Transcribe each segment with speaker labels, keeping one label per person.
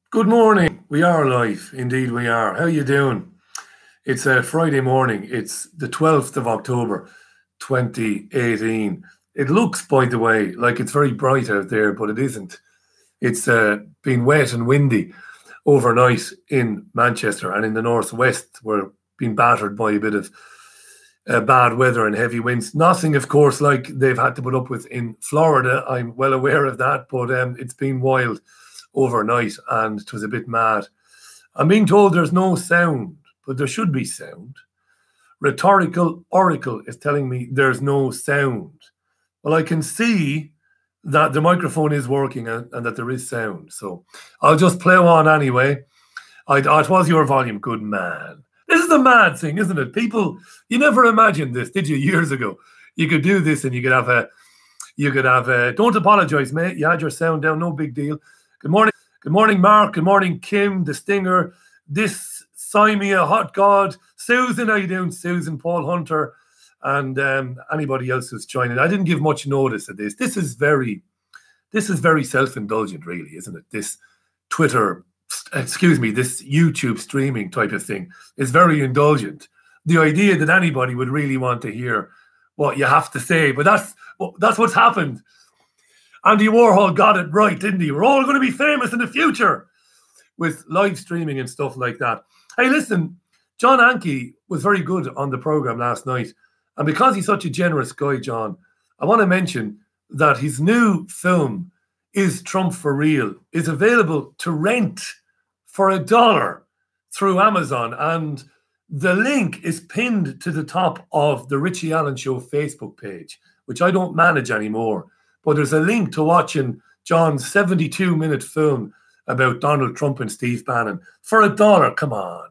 Speaker 1: Good morning. We are live. Indeed we are. How you doing? It's a Friday morning. It's the 12th of October, 2018. It looks, by the way, like it's very bright out there, but it isn't. It's been wet and windy overnight in Manchester and in the northwest. We're being battered by a bit of bad weather and heavy winds. Nothing, of course, like they've had to put up with in Florida. I'm well aware of that, but it's been wild overnight and it was a bit mad. I'm being told there's no sound, but there should be sound. Rhetorical Oracle is telling me there's no sound. Well, I can see that the microphone is working and that there is sound. So I'll just plow on anyway. It was your volume, good man. This is a mad thing, isn't it? People, you never imagined this, did you, years ago? You could do this and you could have a, don't apologize, mate. You had your sound down, no big deal. Good morning, Mark. Good morning, Kim, the Stinger, this Simea, Hot God, Susan. How you doing, Susan? Paul Hunter, and anybody else who's joining. I didn't give much notice of this. This is very self-indulgent, really, isn't it? This Twitter, this YouTube streaming type of thing is very indulgent. The idea that anybody would really want to hear what you have to say, but that's what's happened. Andy Warhol got it right, didn't he? We're all going to be famous in the future with live streaming and stuff like that. Hey, listen, John Hankey was very good on the program last night. And because he's such a generous guy, John, I want to mention that his new film, Is Trump for Real, is available to rent for $1 through Amazon. And the link is pinned to the top of the Richie Allen Show Facebook page, which I don't manage anymore. But there's a link to watching John's 72-minute film about Donald Trump and Steve Bannon for $1. Come on.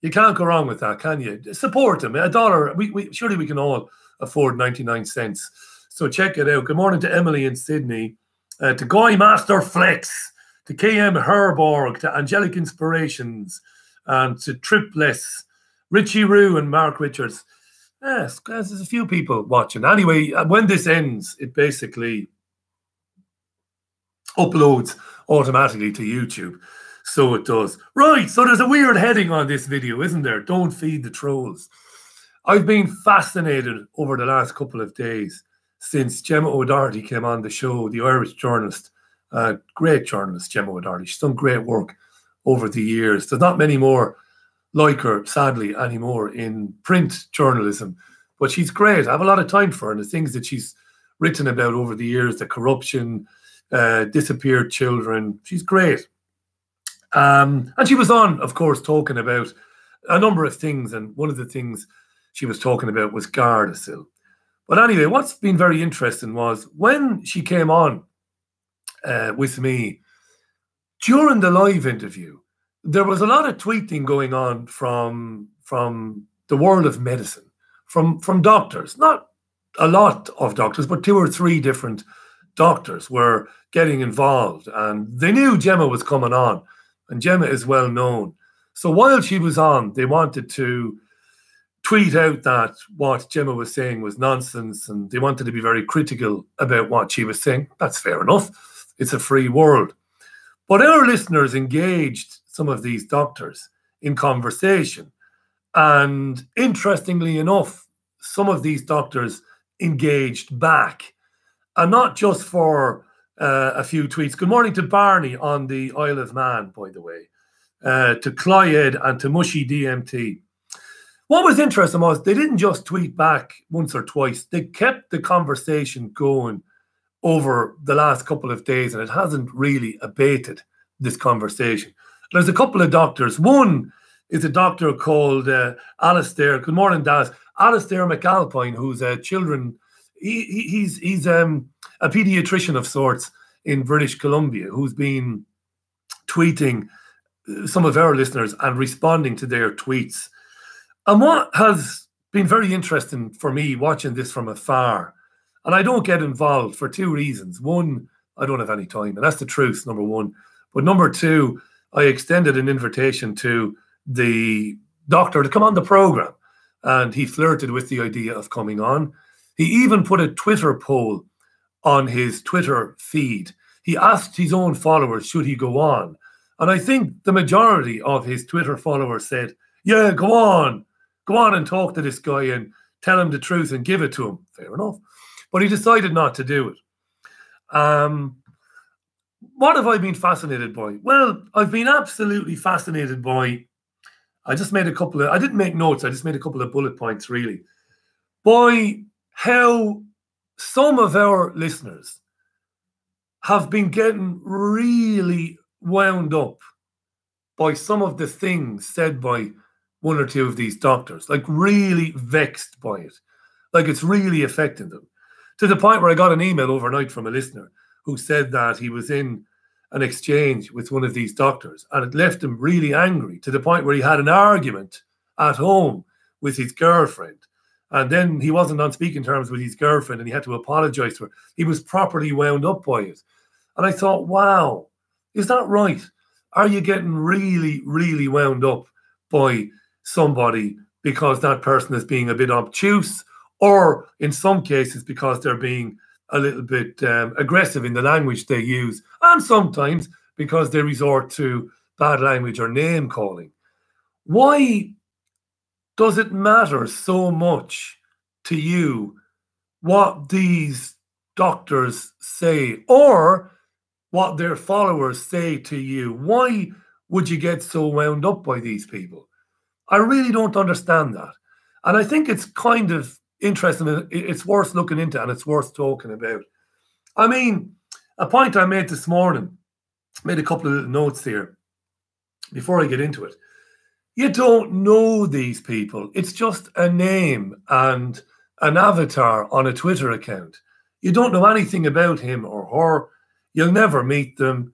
Speaker 1: You can't go wrong with that, can you? Support him. $1. Surely we can all afford 99 cents. So check it out. Good morning to Emily in Sydney, to Guy Master Flex, to KM Herborg, to Angelic Inspirations, and to Tripless, Richie Rue and Mark Richards. Yes, there's a few people watching. Anyway, when this ends, it basically uploads automatically to YouTube. So it does. Right, so there's a weird heading on this video, isn't there? Don't feed the trolls. I've been fascinated over the last couple of days since Gemma O'Doherty came on the show, the Irish journalist. Great journalist, Gemma O'Doherty. She's done great work over the years. There's not many more like her, sadly, anymore in print journalism. But she's great. I have a lot of time for her and the things that she's written about over the years, the corruption, disappeared children. She's great. And she was on, of course, talking about a number of things. And one of the things she was talking about was Gardasil. But anyway, what's been very interesting was when she came on with me during the live interview, there was a lot of tweeting going on from the world of medicine, from doctors. Not a lot of doctors, but 2 or 3 different doctors were getting involved. And they knew Gemma was coming on, and Gemma is well known. So while she was on, they wanted to tweet out that what Gemma was saying was nonsense, and they wanted to be very critical about what she was saying. That's fair enough. It's a free world. But our listeners engaged some of these doctors in conversation. And interestingly enough, some of these doctors engaged back. And not just for a few tweets. Good morning to Barney on the Isle of Man, by the way. To Clyde and to Mushy DMT. What was interesting was they didn't just tweet back once or twice. They kept the conversation going over the last couple of days, and it hasn't really abated, this conversation. There's a couple of doctors. One is a doctor called Alistair. Good morning, Daz. Alistair McAlpine, who's a children. He's a pediatrician of sorts in British Columbia, who's been tweeting some of our listeners and responding to their tweets. And what has been very interesting for me watching this from afar, and I don't get involved for 2 reasons. One, I don't have any time, and that's the truth, number one. But number two, I extended an invitation to the doctor to come on the program, and he flirted with the idea of coming on. He even put a Twitter poll on his Twitter feed. He asked his own followers, should he go on? And I think the majority of his Twitter followers said, yeah, go on and talk to this guy and tell him the truth and give it to him. Fair enough. But he decided not to do it. What have I been fascinated by? Well, I've been absolutely fascinated by, I didn't make notes, I just made a couple of bullet points really, by how some of our listeners have been getting really wound up by some of the things said by one or two of these doctors, like really vexed by it. Like it's really affecting them. To the point where I got an email overnight from a listener who said that he was in an exchange with one of these doctors and it left him really angry to the point where he had an argument at home with his girlfriend. And then he wasn't on speaking terms with his girlfriend and he had to apologize to her. He was properly wound up by it. And I thought, wow, is that right? Are you getting really, really wound up by somebody because that person is being a bit obtuse, or in some cases because they're being a little bit aggressive in the language they use, and sometimes because they resort to bad language or name calling? Why does it matter so much to you what these doctors say or what their followers say to you? Why would you get so wound up by these people? I really don't understand that. And I think it's kind of interesting. It's worth looking into and it's worth talking about. I mean, a point I made this morning, made a couple of little notes here before I get into it. You don't know these people. It's just a name and an avatar on a Twitter account. You don't know anything about him or her. You'll never meet them.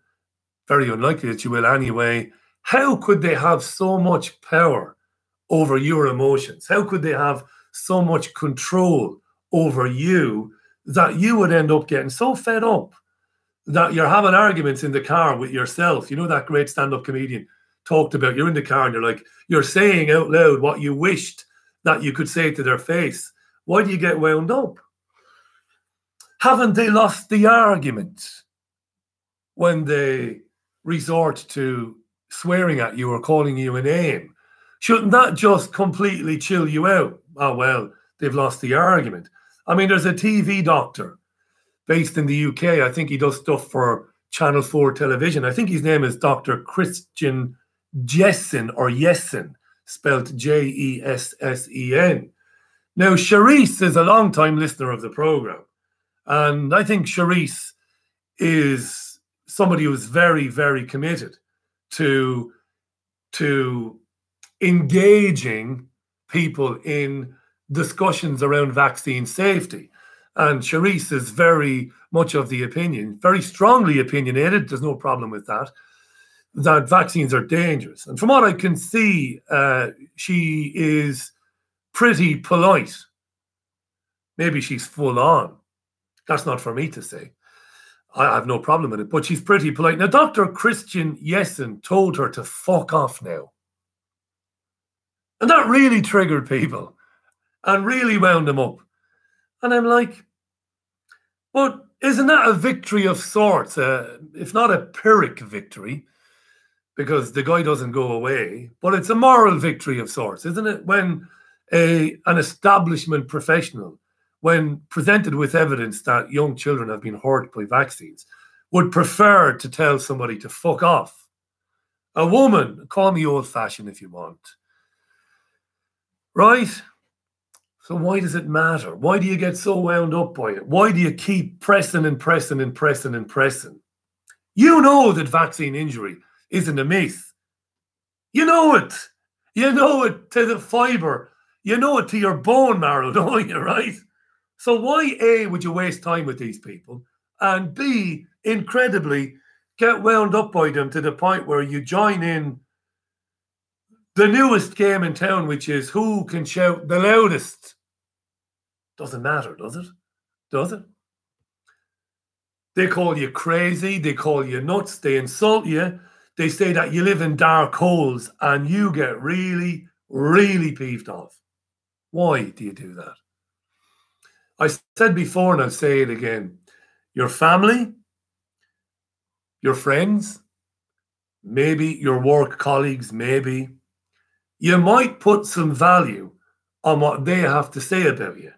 Speaker 1: Very unlikely that you will anyway. How could they have so much power over your emotions? How could they have so much control over you that you would end up getting so fed up that you're having arguments in the car with yourself? You know, that great stand-up comedian talked about, you're in the car and you're saying out loud what you wished that you could say to their face. Why do you get wound up? Haven't they lost the argument when they resort to swearing at you or calling you a name? Shouldn't that just completely chill you out? Oh, well, they've lost the argument. I mean, there's a TV doctor based in the UK. I think he does stuff for Channel 4 television. I think his name is Dr. Christian Jessen, or Jessen, spelled Jessen. Now, Charisse is a long-time listener of the program. And I think Charisse is somebody who's very, very committed to engaging people in discussions around vaccine safety. And Charisse is very much of the opinion, very strongly opinionated, there's no problem with that vaccines are dangerous. And from what I can see, she is pretty polite. Maybe she's full on. That's not for me to say. I have no problem with it, but she's pretty polite. Now, Dr. Christian Jessen told her to fuck off now. And that really triggered people and really wound them up. And I'm like, but isn't that a victory of sorts? If not a Pyrrhic victory, because the guy doesn't go away, but it's a moral victory of sorts, isn't it? When an establishment professional, when presented with evidence that young children have been hurt by vaccines, would prefer to tell somebody to fuck off. A woman, call me old-fashioned if you want. Right? So why does it matter? Why do you get so wound up by it? Why do you keep pressing and pressing and pressing and pressing? You know that vaccine injury isn't a myth. You know it. You know it to the fibre. You know it to your bone marrow, don't you, right? So why, A, would you waste time with these people? And B, incredibly, get wound up by them to the point where you join in the newest game in town, which is who can shout the loudest. Doesn't matter, does it? Does it? They call you crazy. They call you nuts. They insult you. They say that you live in dark holes and you get really, really peeved off. Why do you do that? I said before and I'll say it again. Your family, your friends, maybe your work colleagues, maybe, you might put some value on what they have to say about you.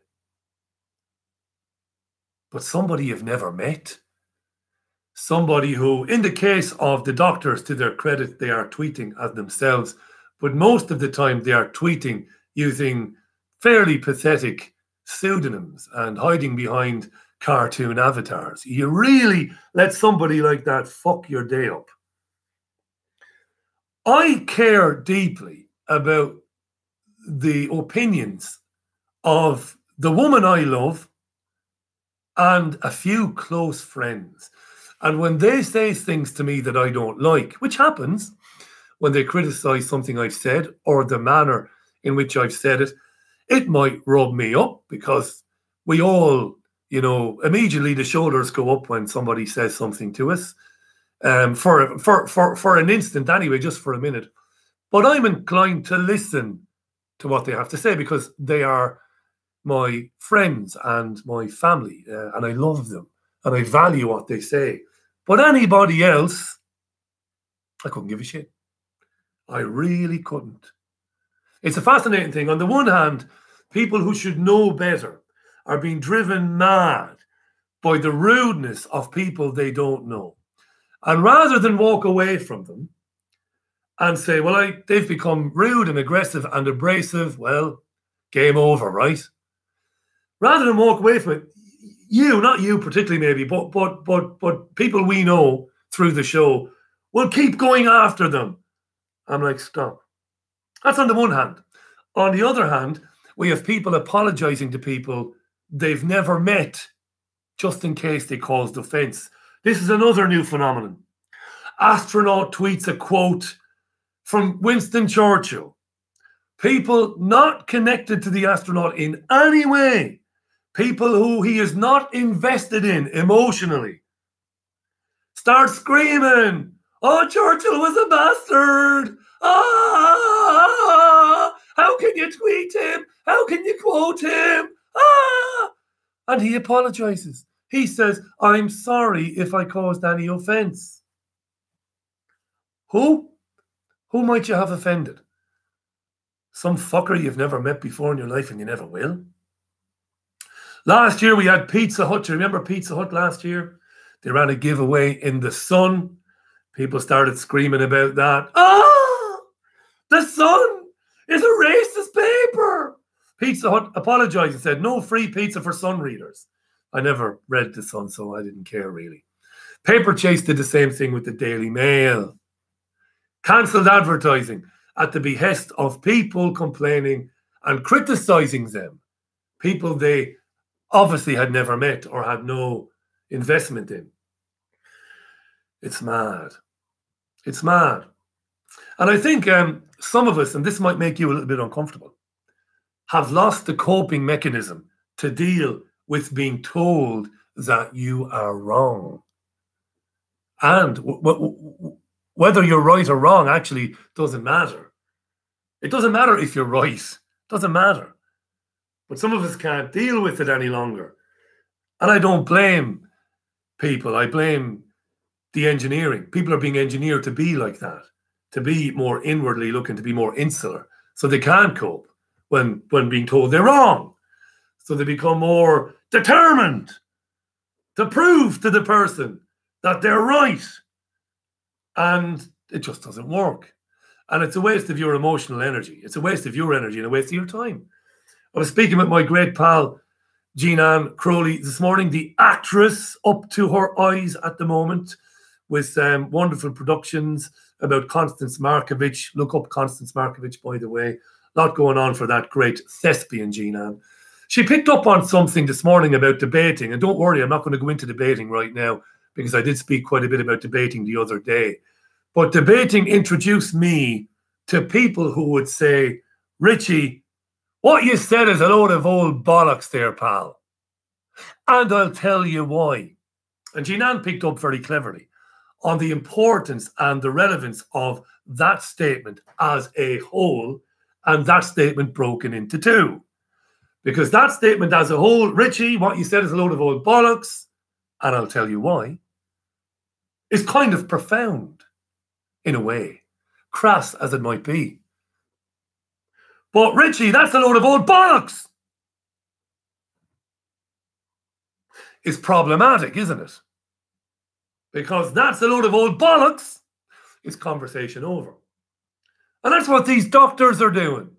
Speaker 1: But somebody you've never met, somebody who, in the case of the doctors, to their credit, they are tweeting as themselves, but most of the time they are tweeting using fairly pathetic pseudonyms and hiding behind cartoon avatars. You really let somebody like that fuck your day up. I care deeply about the opinions of the woman I love and a few close friends. And when they say things to me that I don't like, which happens when they criticize something I've said or the manner in which I've said it, it might rub me up, because we all, you know, immediately the shoulders go up when somebody says something to us, for an instant anyway, just for a minute. But I'm inclined to listen to what they have to say, because they are my friends and my family, and I love them and I value what they say. But anybody else, I couldn't give a shit. I really couldn't. It's a fascinating thing. On the one hand, people who should know better are being driven mad by the rudeness of people they don't know. And rather than walk away from them and say, well, they've become rude and aggressive and abrasive, well, game over, right? Rather than walk away from it, you, not you particularly maybe, but people we know through the show will keep going after them. I'm like, stop. That's on the one hand. On the other hand, we have people apologizing to people they've never met just in case they caused offense. This is another new phenomenon. Astronaut tweets a quote from Winston Churchill. People not connected to the astronaut in any way, people who he is not invested in emotionally, start screaming, oh, Churchill was a bastard. Ah, how can you tweet him? How can you quote him? Ah. And he apologizes. He says, I'm sorry if I caused any offense. Who? Who might you have offended? Some fucker you've never met before in your life and you never will? Last year we had Pizza Hut. Do you remember Pizza Hut last year? They ran a giveaway in the Sun. People started screaming about that. Ah, the Sun is a racist paper. Pizza Hut apologized and said, no free pizza for Sun readers. I never read the Sun, so I didn't care really. Paper Chase did the same thing with the Daily Mail. Cancelled advertising at the behest of people complaining and criticizing them. People they obviously had never met or had no investment in. It's mad. It's mad. And I think some of us, and this might make you a little bit uncomfortable, have lost the coping mechanism to deal with being told that you are wrong. And whether you're right or wrong actually doesn't matter. It doesn't matter if you're right. It doesn't matter. But some of us can't deal with it any longer. And I don't blame people. I blame the engineering. People are being engineered to be like that, to be more inwardly looking, to be more insular. So they can't cope when being told they're wrong. So they become more determined to prove to the person that they're right. And it just doesn't work. And it's a waste of your emotional energy. It's a waste of your energy and a waste of your time. I was speaking with my great pal, Jean-Anne Crowley, this morning, the actress up to her eyes at the moment, with wonderful productions about Constance Markovich. Look up Constance Markovich, by the way. A lot going on for that great thespian, Jean-Anne. She picked up on something this morning about debating. And don't worry, I'm not going to go into debating right now, because I did speak quite a bit about debating the other day. But debating introduced me to people who would say, Richie, what you said is a load of old bollocks there, pal. And I'll tell you why. And Jean-Anne picked up very cleverly on the importance and the relevance of that statement as a whole, and that statement broken into two. Because that statement as a whole, Richie, what you said is a load of old bollocks, and I'll tell you why, is kind of profound. in a way, crass as it might be. But Richie, that's a load of old bollocks. It's problematic, isn't it? Because that's a load of old bollocks. It's conversation over. And that's what these doctors are doing.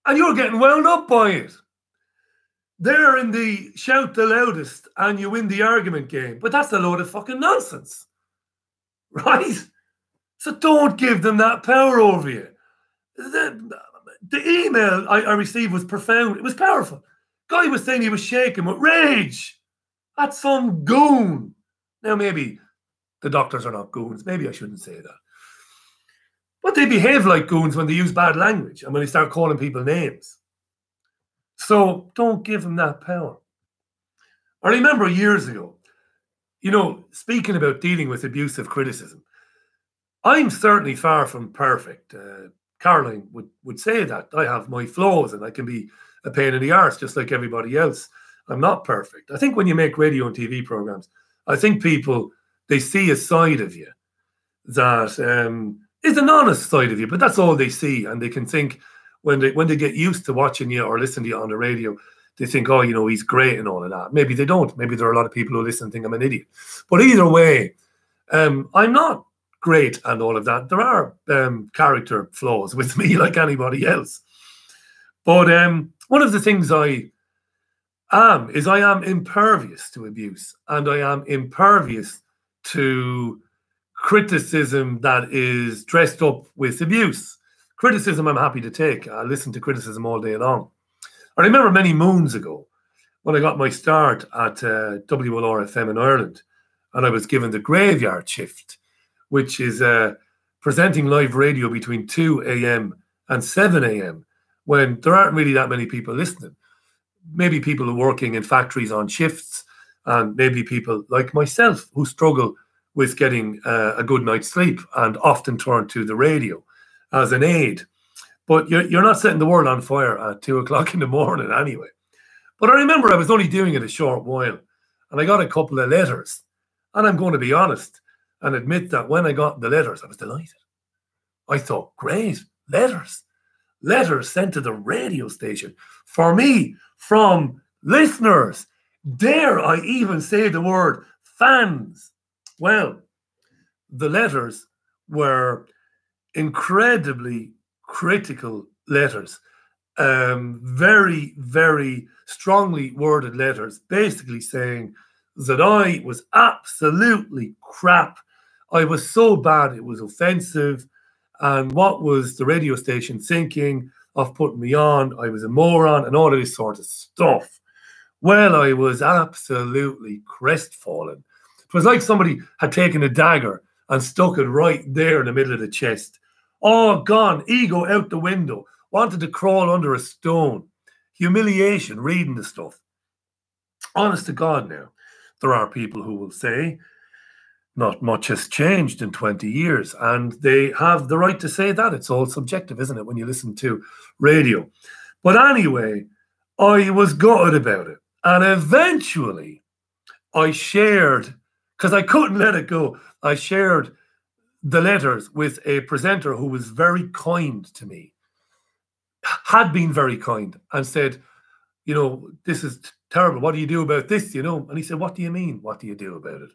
Speaker 1: And you're getting wound up by it. They're in the shout the loudest and you win the argument game. But that's a load of fucking nonsense. Right? So don't give them that power over you. The email I received was profound. It was powerful. Guy was saying he was shaking with rage at some goon. Now, maybe the doctors are not goons. Maybe I shouldn't say that. But they behave like goons when they use bad language and when they start calling people names. So don't give them that power. I remember years ago, you know, speaking about dealing with abusive criticism, I'm certainly far from perfect. Caroline would say that. I have my flaws and I can be a pain in the arse just like everybody else. I'm not perfect. I think when you make radio and TV programs, I think people, they see a side of you that is an honest side of you, but that's all they see. And they can think when they get used to watching you or listening to you on the radio, they think, oh, you know, he's great and all of that. Maybe they don't. Maybe there are a lot of people who listen and think I'm an idiot. But either way, I'm not great and all of that. There are character flaws with me like anybody else. But one of the things I am impervious to abuse, and I am impervious to criticism that is dressed up with abuse. Criticism I'm happy to take. I listen to criticism all day long. I remember many moons ago when I got my start at WLR-FM in Ireland, and I was given the graveyard shift, which is presenting live radio between 2 a.m. and 7 a.m. when there aren't really that many people listening. Maybe people who are working in factories on shifts, and maybe people like myself who struggle with getting a good night's sleep and often turn to the radio as an aid. But you're not setting the world on fire at 2 o'clock in the morning anyway. But I remember I was only doing it a short while, and I got a couple of letters. And I'm going to be honest and admit that when I got the letters, I was delighted. I thought, great, letters sent to the radio station for me from listeners. Dare I even say the word fans? Well, the letters were incredibly critical letters, very, very strongly worded letters, basically saying that I was absolutely crap. I was so bad it was offensive. And what was the radio station thinking of putting me on? I was a moron and all of this sort of stuff. Well, I was absolutely crestfallen. It was like somebody had taken a dagger and stuck it right there in the middle of the chest. All gone, ego out the window, wanted to crawl under a stone. Humiliation, reading the stuff. Honest to God now, there are people who will say, not much has changed in 20 years. And they have the right to say that. It's all subjective, isn't it, when you listen to radio? But anyway, I was gutted about it. And eventually, I shared, because I couldn't let it go, I shared the letters with a presenter who was very kind to me, had been very kind, and said, you know, this is terrible. What do you do about this, you know? And he said, what do you mean? What do you do about it?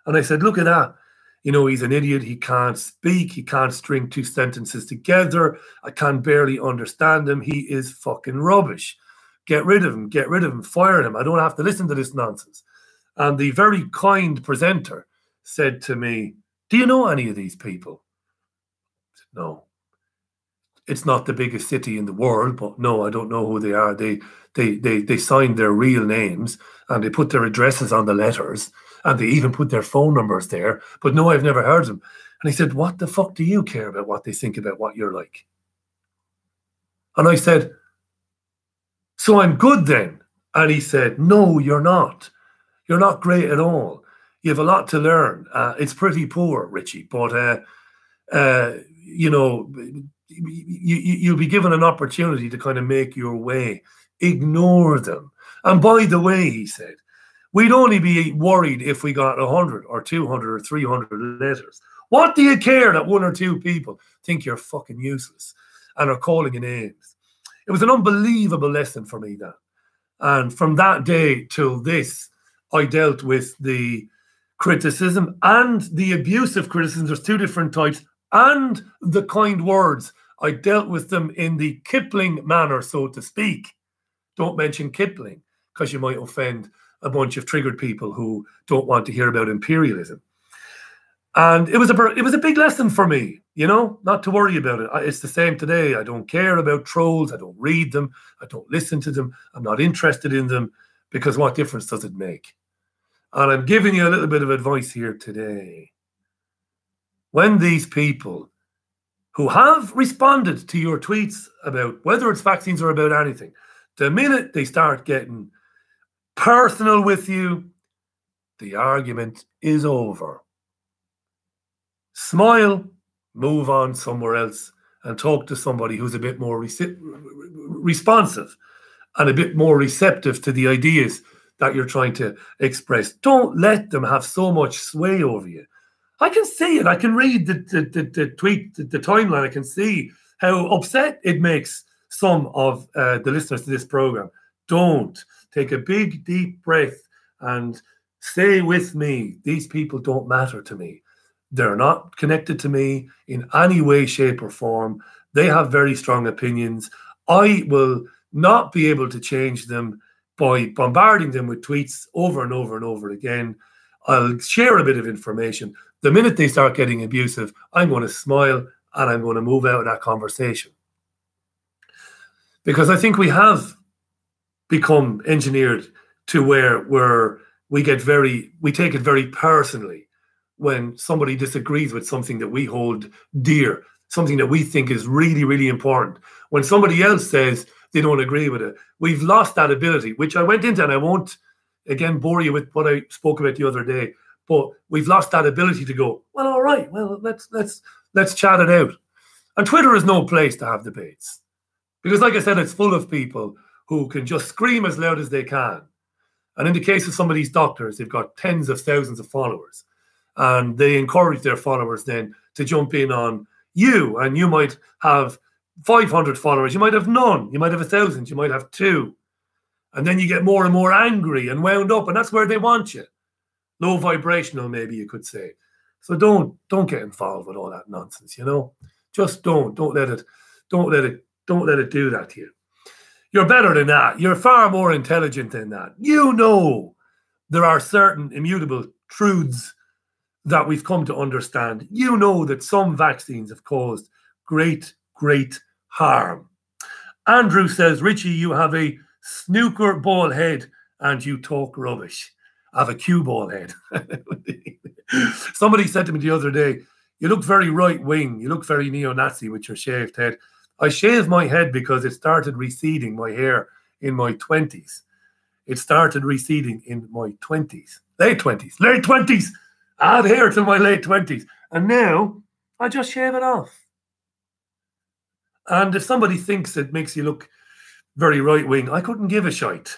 Speaker 1: And I said, look at that. You know, he's an idiot. He can't speak. He can't string two sentences together. I can barely understand him. He is fucking rubbish. Get rid of him. Get rid of him. Fire him. I don't have to listen to this nonsense. And the very kind presenter said to me, do you know any of these people? I said, no. It's not the biggest city in the world, but no, I don't know who they are. They signed their real names and they put their addresses on the letters. And they even put their phone numbers there. But no, I've never heard of them. And he said, what the fuck do you care about what they think about what you're like? And I said, so I'm good then? And he said, no, you're not. You're not great at all. You have a lot to learn. It's pretty poor, Richie. But, you know, you'll be given an opportunity to kind of make your way. Ignore them. And by the way, he said, we'd only be worried if we got 100 or 200 or 300 letters. What do you care that one or two people think you're fucking useless and are calling you names? It was an unbelievable lesson for me, that. And from that day till this, I dealt with the criticism and the abusive criticism. There's two different types. And the kind words. I dealt with them in the Kipling manner, so to speak. Don't mention Kipling, because you might offend a bunch of triggered people who don't want to hear about imperialism. And it was a big lesson for me, you know, not to worry about it. It's the same today. I don't care about trolls. I don't read them. I don't listen to them. I'm not interested in them, because what difference does it make? And I'm giving you a little bit of advice here today. When these people who have responded to your tweets about whether it's vaccines or about anything, the minute they start getting personal with you, the argument is over. Smile, move on somewhere else, and talk to somebody who's a bit more responsive and a bit more receptive to the ideas that you're trying to express. Don't let them have so much sway over you. I can see it. I can read the tweet, the timeline. I can see how upset it makes some of the listeners to this program. Don't. Take a big, deep breath and stay with me. These people don't matter to me. They're not connected to me in any way, shape, or form. They have very strong opinions. I will not be able to change them by bombarding them with tweets over and over and over again. I'll share a bit of information. The minute they start getting abusive, I'm going to smile and I'm going to move out of that conversation. Because I think we have become engineered to where we take it very personally when somebody disagrees with something that we hold dear, something that we think is really, really important. When somebody else says they don't agree with it, we've lost that ability, which I went into, and I won't, again, bore you with what I spoke about the other day, but we've lost that ability to go, well, all right, well, let's chat it out. And Twitter is no place to have debates. Because like I said, it's full of people who can just scream as loud as they can. And in the case of some of these doctors, they've got tens of thousands of followers. And they encourage their followers then to jump in on you. And you might have 500 followers. You might have none. You might have 1,000. You might have 2. And then you get more and more angry and wound up. And that's where they want you. Low vibrational, maybe you could say. So don't get involved with all that nonsense, you know. Just don't let it do that to you. You're better than that. You're far more intelligent than that. You know there are certain immutable truths that we've come to understand. You know that some vaccines have caused great, great harm. Andrew says, Richie, you have a snooker ball head and you talk rubbish. I have a cue ball head. Somebody said to me the other day, you look very right-wing. You look very neo-Nazi with your shaved head. I shaved my head because it started receding, my hair, in my 20s. It started receding in my 20s. Late 20s. I had hair till my late 20s. And now I just shave it off. And if somebody thinks it makes you look very right-wing, I couldn't give a shite.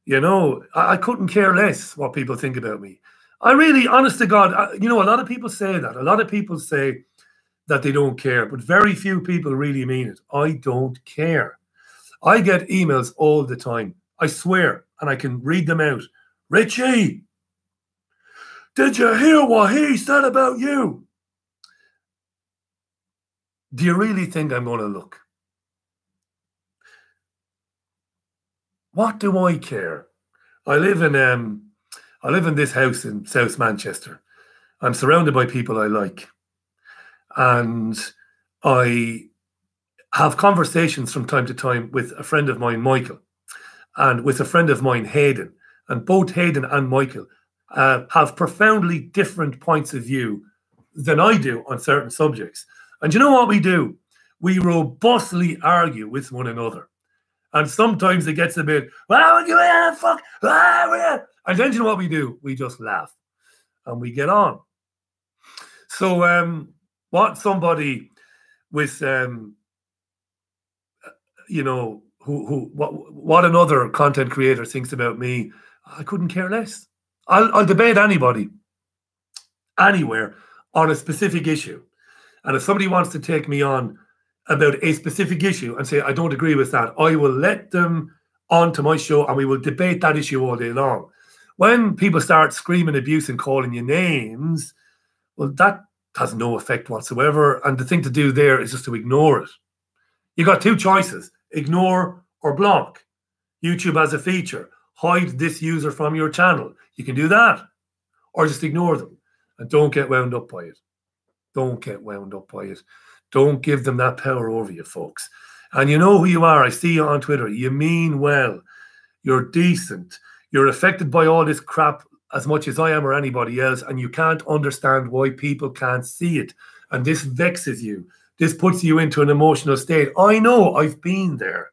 Speaker 1: You know, I couldn't care less what people think about me. I really, honest to God, you know, a lot of people say that. A lot of people say that they don't care, but very few people really mean it. I don't care. I get emails all the time. I swear, and I can read them out. Richie, did you hear what he said about you? Do you really think I'm going to look? What do I care? I live in this house in South Manchester. I'm surrounded by people I like. And I have conversations from time to time with a friend of mine, Michael, and with a friend of mine, Hayden. And both Hayden and Michael have profoundly different points of view than I do on certain subjects. And you know what we do? We robustly argue with one another. And sometimes it gets a bit, well, you fuck. And then you know what we do? We just laugh and we get on. So what somebody with, you know, what another content creator thinks about me, I couldn't care less. I'll debate anybody, anywhere. on a specific issue. And if somebody wants to take me on about a specific issue and say, I don't agree with that, I will let them onto my show and we will debate that issue all day long. When people start screaming abuse and calling you names, well, that has no effect whatsoever. And the thing to do there is just to ignore it. You got two choices, ignore or block. YouTube has a feature, hide this user from your channel. You can do that, or just ignore them and don't get wound up by it. Don't get wound up by it. Don't give them that power over you, folks. And you know who you are. I see you on Twitter. You mean well. You're decent. You're affected by all this crap as much as I am or anybody else, and you can't understand why people can't see it. And this vexes you. This puts you into an emotional state. I know, I've been there.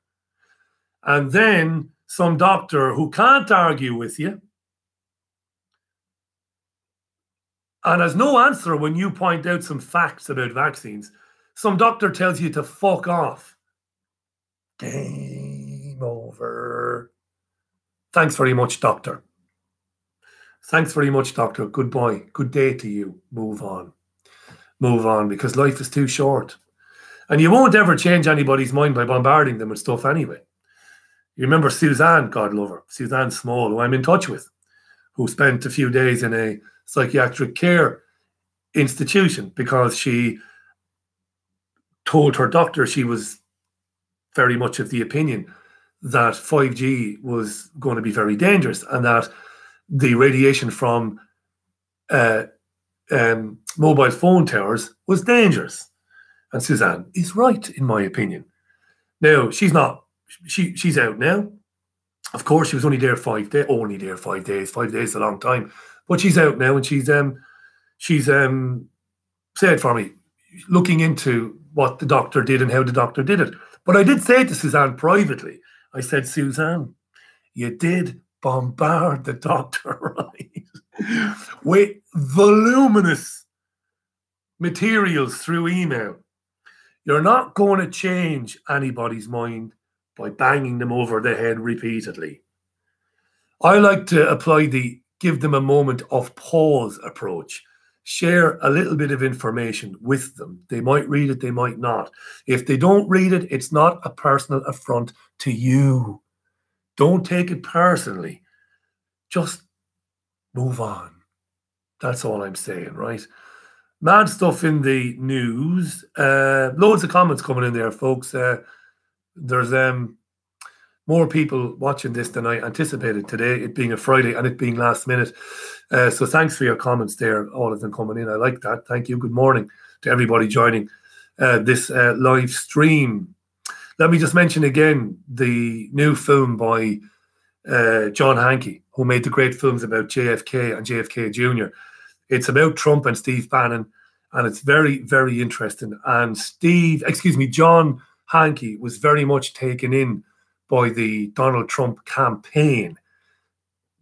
Speaker 1: And then some doctor who can't argue with you and has no answer when you point out some facts about vaccines, some doctor tells you to fuck off. Game over. Thanks very much, doctor. Thanks very much, doctor. Goodbye. Good day to you. Move on. Move on, because life is too short. And you won't ever change anybody's mind by bombarding them with stuff anyway. You remember Suzanne, God love her, Suzanne Small, who I'm in touch with, who spent a few days in a psychiatric care institution because she told her doctor she was very much of the opinion that 5G was going to be very dangerous and that the radiation from mobile phone towers was dangerous. And Suzanne is right, in my opinion. Now, she's not. She's out now. Of course, she was only there 5 days. Only there 5 days. 5 days is a long time. But she's out now, and she's said for me, looking into what the doctor did and how the doctor did it. But I did say to Suzanne privately, I said, Suzanne, you did bombard the doctor, right? With voluminous materials through email. You're not going to change anybody's mind by banging them over the head repeatedly. I like to apply the give them a moment of pause approach. Share a little bit of information with them. They might read it, they might not. If they don't read it, it's not a personal affront to you. Don't take it personally. Just move on. That's all I'm saying, right? Mad stuff in the news. Loads of comments coming in there, folks. There's more people watching this than I anticipated today, it being a Friday and it being last minute. So thanks for your comments there, all of them coming in. I like that. Thank you. Good morning to everybody joining this live stream. Let me just mention again the new film by John Hankey, who made the great films about JFK and JFK Jr. It's about Trump and Steve Bannon, and it's very, very interesting. And John Hankey was very much taken in by the Donald Trump campaign,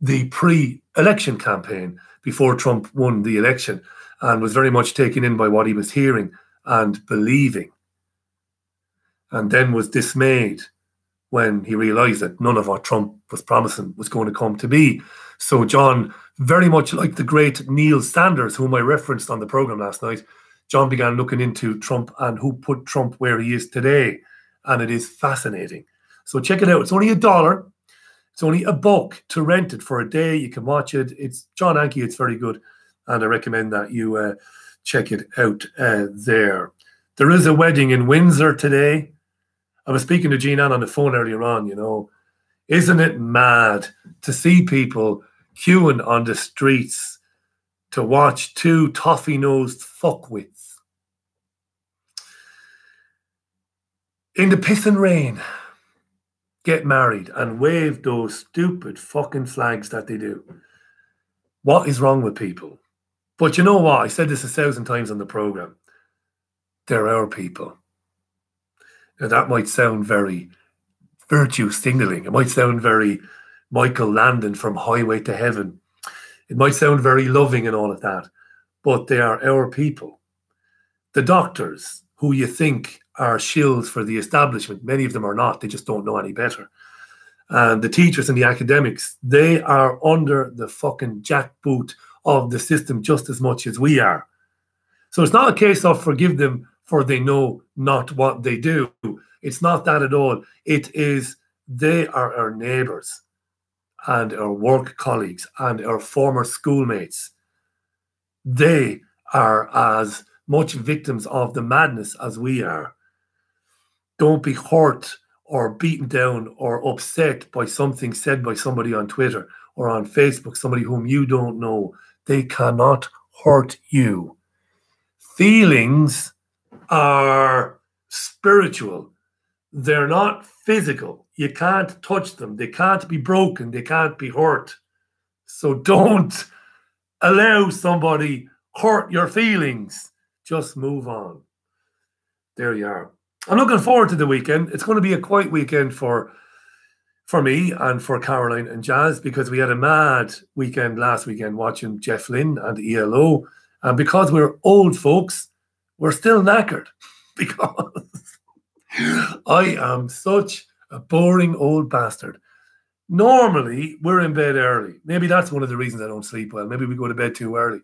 Speaker 1: the pre-election campaign before Trump won the election, and was very much taken in by what he was hearing and believing. And then was dismayed when he realized that none of what Trump was promising was going to come to be. So John, very much like the great Neil Sanders, whom I referenced on the program last night, John began looking into Trump and who put Trump where he is today. And it is fascinating. So check it out. It's only $1. It's only $1 to rent it for a day. You can watch it. It's John Hankey. It's very good. And I recommend that you check it out there. There is a wedding in Windsor today. I was speaking to Jean Ann on the phone earlier on, you know. Isn't it mad to see people queuing on the streets to watch two toffee-nosed fuckwits in the pissing rain get married and wave those stupid fucking flags that they do? What is wrong with people? But you know what? I said this 1,000 times on the program. They're our people. Now, that might sound very virtue signaling. It might sound very Michael Landon from Highway to Heaven. It might sound very loving and all of that. But they are our people. The doctors, who you think are shills for the establishment, many of them are not. They just don't know any better. And the teachers and the academics, they are under the fucking jackboot of the system just as much as we are. So it's not a case of forgive them for they know not what they do. It's not that at all. It is they are our neighbours and our work colleagues and our former schoolmates. They are as much victims of the madness as we are. Don't be hurt or beaten down or upset by something said by somebody on Twitter or on Facebook, somebody whom you don't know. They cannot hurt you. Feelings are spiritual. They're not physical. You can't touch them. They can't be broken. They can't be hurt. So don't allow somebody hurt your feelings. Just move on. There you are. I'm looking forward to the weekend. It's going to be a quiet weekend for me and for Caroline and Jazz, because we had a mad weekend last weekend watching Jeff Lynne and ELO. And because we're old folks, we're still knackered because I am such a boring old bastard. Normally, we're in bed early. Maybe that's one of the reasons I don't sleep well. Maybe we go to bed too early.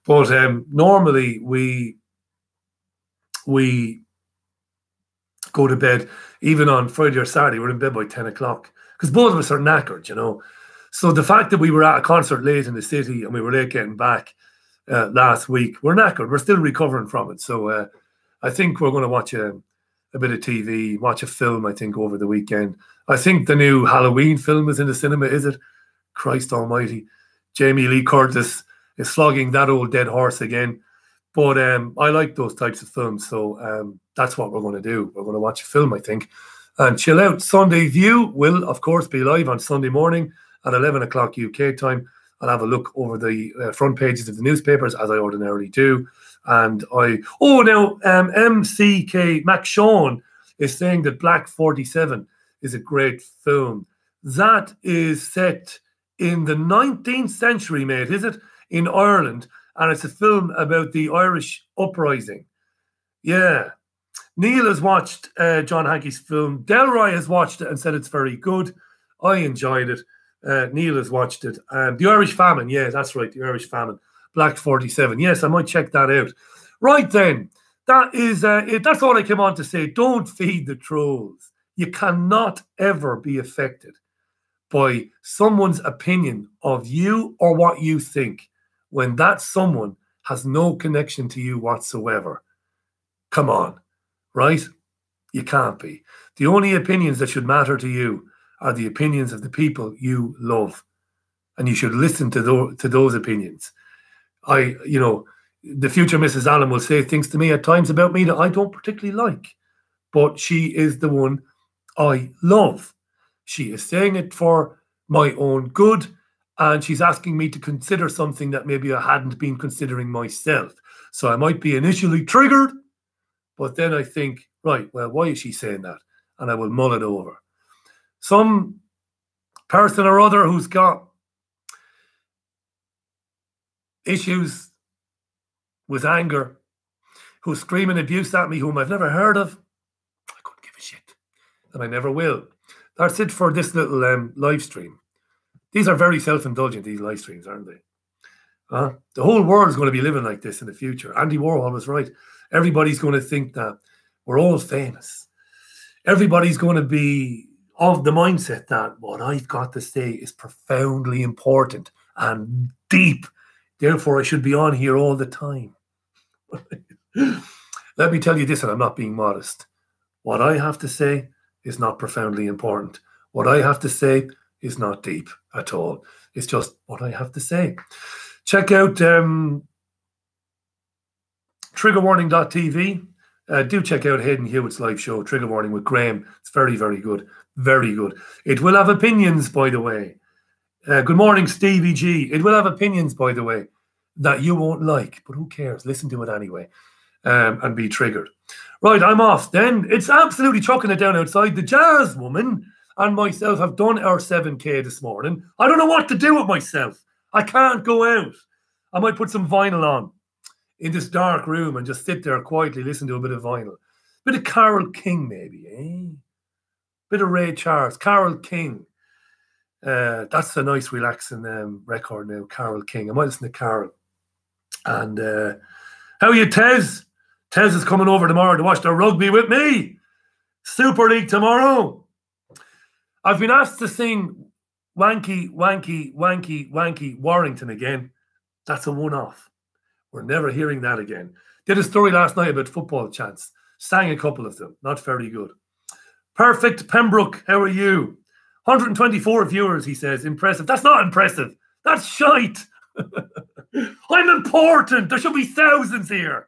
Speaker 1: But normally, we go to bed, even on Friday or Saturday, we're in bed by 10 o'clock because both of us are knackered, you know. So the fact that we were at a concert late in the city and we were late getting back last week, we're knackered. We're still recovering from it. So I think we're going to watch a bit of TV, watch a film, I think, over the weekend. I think the new Halloween film is in the cinema, is it? Christ almighty. Jamie Lee Curtis is flogging that old dead horse again. But I like those types of films, so that's what we're going to do. We're going to watch a film, I think, and chill out. Sunday View will, of course, be live on Sunday morning at 11 o'clock UK time. I'll have a look over the front pages of the newspapers, as I ordinarily do. And MCK Mac Sean is saying that Black 47 is a great film. That is set in the 19th century, mate, is it? In Ireland. And it's a film about the Irish uprising. Yeah. Neil has watched John Hankey's film. Delroy has watched it and said it's very good. I enjoyed it. Neil has watched it. The Irish Famine. Yeah, that's right. The Irish Famine. Black 47. Yes, I might check that out. Right then. That is it. That's all I came on to say. Don't feed the trolls. You cannot ever be affected by someone's opinion of you or what you think when that someone has no connection to you whatsoever. Come on, right? You can't be. The only opinions that should matter to you are the opinions of the people you love. And you should listen to those opinions. The future Mrs. Allen will say things to me at times about me that I don't particularly like. But she is the one I love. She is saying it for my own good. And she's asking me to consider something that maybe I hadn't been considering myself. So I might be initially triggered, but then I think, right, well, why is she saying that? And I will mull it over. Some person or other who's got issues with anger, who's screaming abuse at me, whom I've never heard of, I couldn't give a shit. And I never will. That's it for this little live stream. These are very self-indulgent, these live streams, aren't they? The whole world is going to be living like this in the future. Andy Warhol was right. Everybody's going to think that we're all famous. Everybody's going to be of the mindset that what I've got to say is profoundly important and deep. Therefore, I should be on here all the time. Let me tell you this, and I'm not being modest. What I have to say is not profoundly important. What I have to say is not deep at all. It's just what I have to say. Check out triggerwarning.tv. Do check out Hayden Hewitt's live show, Trigger Warning with Graham. It's very, very good. Very good. It will have opinions, by the way. Good morning, Stevie G. It will have opinions, by the way, that you won't like, but who cares? Listen to it anyway and be triggered. Right, I'm off then. It's absolutely chucking it down outside. The Jazz woman and myself have done our 7K this morning. I don't know what to do with myself. I can't go out. I might put some vinyl on in this dark room and just sit there quietly, listen to a bit of vinyl. Bit of Carole King, maybe, eh? Bit of Ray Charles. Carole King. That's a nice, relaxing record now, Carole King. I might listen to Carole and How are you, Tez? Tez is coming over tomorrow to watch the rugby with me. Super League tomorrow. I've been asked to sing Wanky, Wanky, Wanky, Wanky Warrington again. That's a one-off. We're never hearing that again. Did a story last night about football chants. Sang a couple of them. Not very good. Perfect Pembroke, how are you? 124 viewers, he says. Impressive. That's not impressive. That's shite. I'm important. There should be thousands here.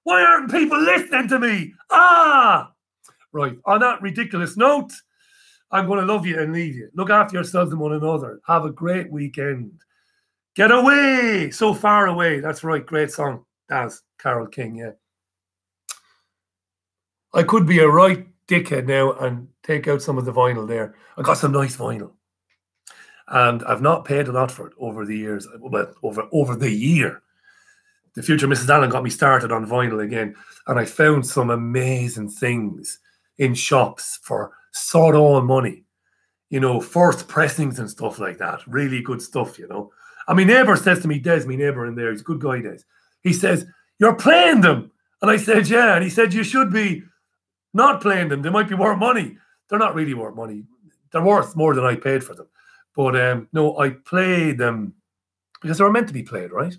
Speaker 1: Why aren't people listening to me? Ah! Right. On that ridiculous note, I'm going to love you and leave you. Look after yourselves and one another. Have a great weekend. Get away. So far away. That's right. Great song. That's Carole King, yeah. I could be a right dickhead now and take out some of the vinyl there. I got some nice vinyl. And I've not paid a lot for it over the years. Well, over the year. The future Mrs. Allen got me started on vinyl again. And I found some amazing things in shops for sort of money. You know, first pressings and stuff like that. Really good stuff, you know. And my neighbour says to me, Des, my neighbour in there, he's a good guy, Des. He says, you're playing them. And I said, yeah. And he said, you should be not playing them. They might be worth money. They're not really worth money. They're worth more than I paid for them. But no, I play them because they were meant to be played, right?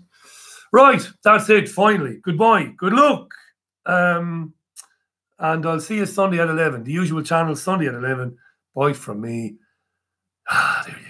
Speaker 1: Right, that's it, finally. Goodbye. Good luck. And I'll see you Sunday at 11. The usual channel, Sunday at 11. Bye from me. There you go.